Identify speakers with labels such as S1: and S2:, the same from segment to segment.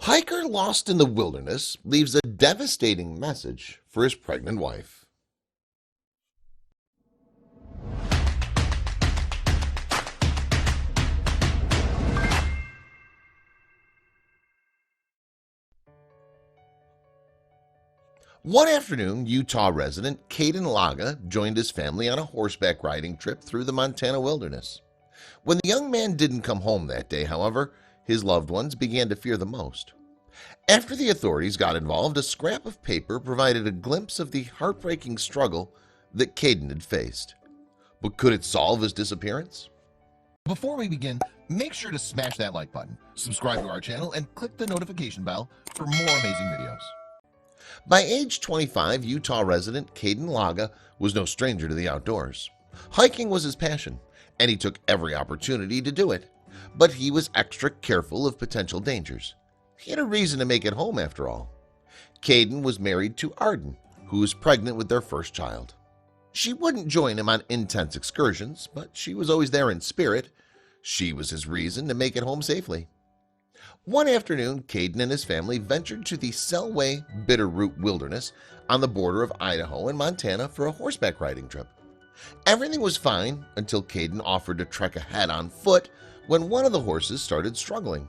S1: Hiker lost in the wilderness leaves a devastating message for his pregnant wife. One afternoon, Utah resident Kaden Laga joined his family on a horseback riding trip through the Montana wilderness. When the young man didn't come home that day, however, his loved ones began to fear the most. After the authorities got involved, a scrap of paper provided a glimpse of the heartbreaking struggle that Kaden had faced. But could it solve his disappearance?
S2: Before we begin, make sure to smash that like button, subscribe to our channel, and click the notification bell for more amazing videos.
S1: By age 25, Utah resident Kaden Laga was no stranger to the outdoors. Hiking was his passion, and he took every opportunity to do it. But he was extra careful of potential dangers. He had a reason to make it home after all. Kaden was married to Arden, who was pregnant with their first child. She wouldn't join him on intense excursions, but she was always there in spirit. She was his reason to make it home safely. One afternoon, Kaden and his family ventured to the Selway Bitterroot Wilderness on the border of Idaho and Montana for a horseback riding trip. Everything was fine until Kaden offered to trek ahead on foot when one of the horses started struggling.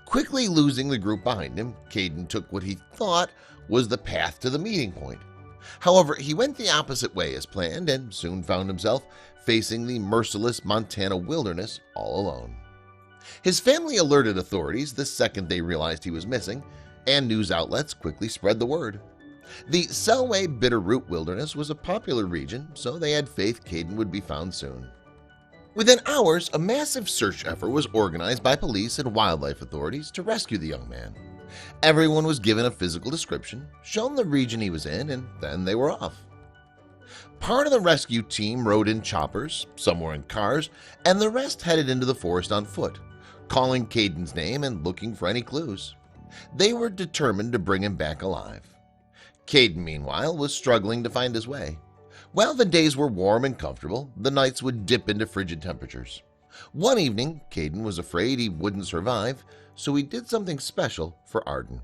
S1: Quickly losing the group behind him, Kaden took what he thought was the path to the meeting point. However, he went the opposite way as planned and soon found himself facing the merciless Montana wilderness all alone. His family alerted authorities the second they realized he was missing, and news outlets quickly spread the word. The Selway Bitterroot Wilderness was a popular region, so they had faith Kaden would be found soon. Within hours, a massive search effort was organized by police and wildlife authorities to rescue the young man. Everyone was given a physical description, shown the region he was in, and then they were off. Part of the rescue team rode in choppers, some were in cars, and the rest headed into the forest on foot, calling Kaden's name and looking for any clues. They were determined to bring him back alive. Kaden, meanwhile, was struggling to find his way. While the days were warm and comfortable, the nights would dip into frigid temperatures. One evening, Kaden was afraid he wouldn't survive, so he did something special for Arden.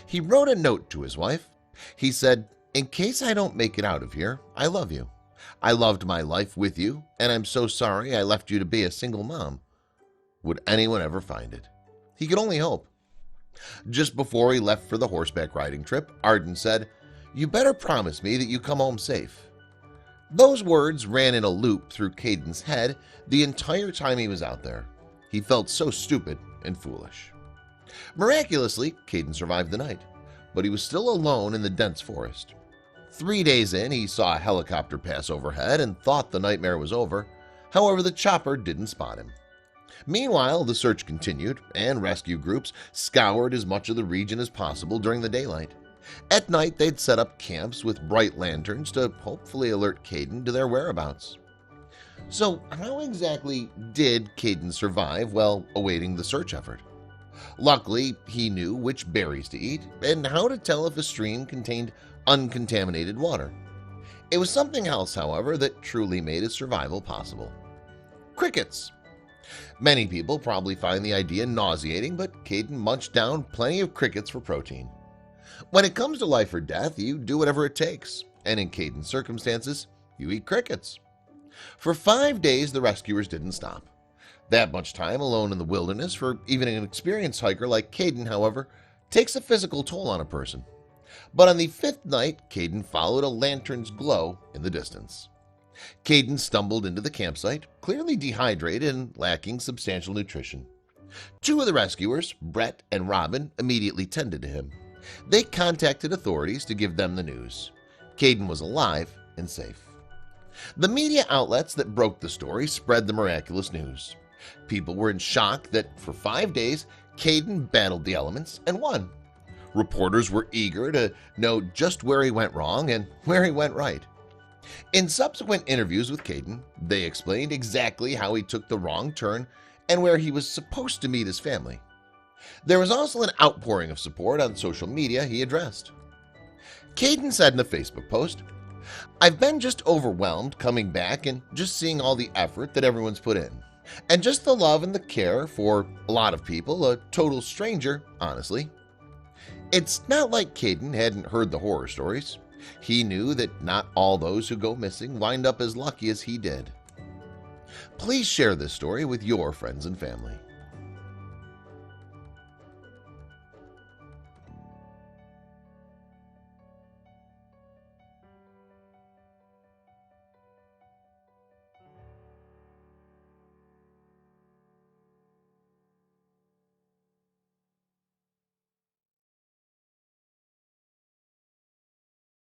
S1: He wrote a note to his wife. He said, "In case I don't make it out of here, I love you. I loved my life with you, and I'm so sorry I left you to be a single mom." Would anyone ever find it? He could only hope. Just before he left for the horseback riding trip, Arden said, "You better promise me that you come home safe." Those words ran in a loop through Kaden's head the entire time he was out there. He felt so stupid and foolish. Miraculously, Kaden survived the night, but he was still alone in the dense forest. 3 days in, he saw a helicopter pass overhead and thought the nightmare was over. However, the chopper didn't spot him. Meanwhile, the search continued, and rescue groups scoured as much of the region as possible during the daylight. At night, they'd set up camps with bright lanterns to hopefully alert Kaden to their whereabouts. So, how exactly did Kaden survive while awaiting the search effort? Luckily, he knew which berries to eat and how to tell if a stream contained uncontaminated water. It was something else, however, that truly made his survival possible. Crickets. Many people probably find the idea nauseating, but Kaden munched down plenty of crickets for protein. When it comes to life or death, you do whatever it takes, and in Kaden's circumstances, you eat crickets. For 5 days, the rescuers didn't stop. That much time alone in the wilderness for even an experienced hiker like Kaden, however, takes a physical toll on a person. But on the 5th night, Kaden followed a lantern's glow in the distance. Kaden stumbled into the campsite, clearly dehydrated and lacking substantial nutrition. 2 of the rescuers, Brett and Robin, immediately tended to him. They contacted authorities to give them the news. Kaden was alive and safe. The media outlets that broke the story spread the miraculous news. People were in shock that for 5 days, Kaden battled the elements and won. Reporters were eager to know just where he went wrong and where he went right. In subsequent interviews with Kaden, they explained exactly how he took the wrong turn and where he was supposed to meet his family. There was also an outpouring of support on social media he addressed. Kaden said in a Facebook post, "I've been just overwhelmed coming back and just seeing all the effort that everyone's put in. And just the love and the care for a lot of people, a total stranger, honestly. It's not like Kaden hadn't heard the horror stories. He knew that not all those who go missing wind up as lucky as he did. Please share this story with your friends and family.